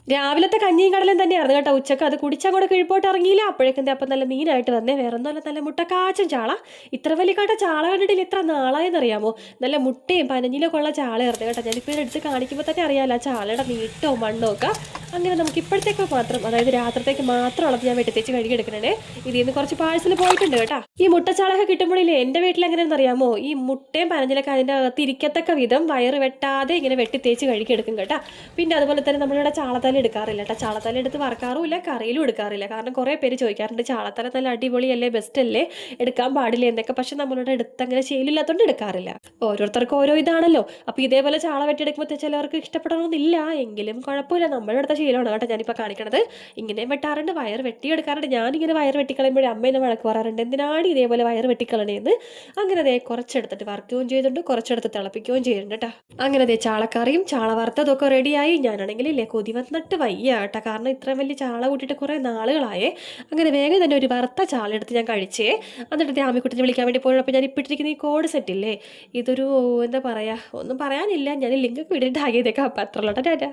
രാവിലത്തെ കഞ്ഞിയും കടലും തന്നെയായിരുന്നു കേട്ടോ. ഉച്ചക്ക് അത് കുടിച്ചങ്ങോട്ട് കീഴ്പോട്ട് ഇറങ്ങിയില്ല. അപ്പോഴേക്കും അപ്പം നല്ല മീനായിട്ട് വന്നേ. വേറെ ഒന്നുമല്ല, നല്ല മുട്ടക്കാച്ചും ചാള. ഇത്ര വലിയ കാട്ട ചാള കണ്ടിട്ടില്ല, ഇത്ര നാളായെന്നറിയാമോ. നല്ല മുട്ടയും പനഞ്ഞിലൊക്കെ ഉള്ള ചാളയായിരുന്നു കേട്ടോ. ഞാനിപ്പോൾ എടുത്ത് കാണിക്കുമ്പോൾ തന്നെ അറിയാമല്ലോ ആ ചാളയുടെ നീട്ടവും മണ്ണും ഒക്കെ. അങ്ങനെ നമുക്ക് ഇപ്പോഴത്തേക്ക് മാത്രം, അതായത് രാത്രിത്തേക്ക് മാത്രം ഉള്ളത് ഞാൻ വെട്ടിത്തേച്ച് കഴുകിയെടുക്കണേ. ഇതിൽ നിന്ന് കുറച്ച് പാഴ്സൽ പോയിട്ടുണ്ട് കേട്ടോ. ഈ മുട്ടച്ചാളൊക്കെ കിട്ടുമ്പോഴില്ലേ എൻ്റെ വീട്ടിൽ എങ്ങനെയാണെന്ന് അറിയാമോ, ഈ മുട്ടയും പനഞ്ഞിലൊക്കെ അതിൻ്റെ അകത്ത് ഇരിക്കത്തക്ക വിധം വയറ് വെട്ടാതെ ഇങ്ങനെ വെട്ടിത്തേച്ച് കഴുകിയെടുക്കും കേട്ടോ. പിന്നെ അതുപോലെ തന്നെ നമ്മളിവിടെ ചാളത്തല എടുക്കാറില്ല കേട്ടോ. ചാളത്തല എടുത്ത് വറക്കാറുമില്ല, കറിയിലും എടുക്കാറില്ല. കാരണം കുറേ പേര് ചോദിക്കാറുണ്ട് ചാളത്തല നല്ല അടിപൊളിയല്ലേ, ബെസ്റ്റ് അല്ലേ, എടുക്കാൻ പാടില്ല എന്നൊക്കെ. പക്ഷെ നമ്മളിവിടെ എടുത്ത് അങ്ങനെ ശീലമില്ലാത്തതുകൊണ്ട് എടുക്കാറില്ല. ഓരോരുത്തർക്കും ഓരോ ഇതാണല്ലോ. അപ്പോൾ ഇതേപോലെ ചാള വെട്ടിയെടുക്കുമ്പോൾ ചിലവർക്ക് ഇഷ്ടപ്പെടണമെന്നില്ല, എങ്കിലും കുഴപ്പമില്ല, നമ്മളെടുത്ത ശീലമാണ് കേട്ടോ ഞാനിപ്പോൾ കാണിക്കണത്. ഇങ്ങനെ വെട്ടാറുണ്ട്, വയർ വെട്ടിയെടുക്കാറുണ്ട്. ഞാനിങ്ങനെ വയർ വെട്ടിക്കളയുമ്പോഴേ അമ്മ എന്നെ വഴക്ക് പറയാറുണ്ട്, എന്തിനാണ് ഇതേപോലെ വയർ വെട്ടിക്കളണേന്ന്. അങ്ങനെ അതേ കുറച്ചെടുത്തിട്ട് വറക്കുകയും ചെയ്തിട്ടുണ്ട്, കുറച്ചെടുത്ത് തിളപ്പിക്കുകയും ചെയ്യുന്നുണ്ട് കേട്ടോ. അങ്ങനെ അതേ ചാളക്കറിയും ചാള വറുത്തതൊക്കെ റെഡിയായി. ഞാനാണെങ്കിൽ ഇല്ലേ കൊതി വന്നിട്ട് വയ്യ കേട്ടോ, കാരണം ഇത്രയും വലിയ ചാള കൂട്ടിയിട്ട് കുറേ നാളുകളായേ. അങ്ങനെ വേഗം തന്നെ ഒരു വറുത്ത ചാള എടുത്ത് ഞാൻ കഴിച്ചേ. എന്നിട്ട് ആമിക്കുട്ടിനെ വിളിക്കാൻ വേണ്ടി പോയപ്പോൾ ഞാൻ ഇപ്പിട്ടിരിക്കുന്ന ഈ കോഡ് സെറ്റില്ലേ, ഇതൊരു എന്താ പറയുക, ഒന്നും പറയാനില്ല, ഞാൻ ലിങ്കൊക്കെ വിട്ടിട്ട് ആകിയതേക്കാം. അപ്പം അത്രയുള്ളൂ ടാറ്റാ.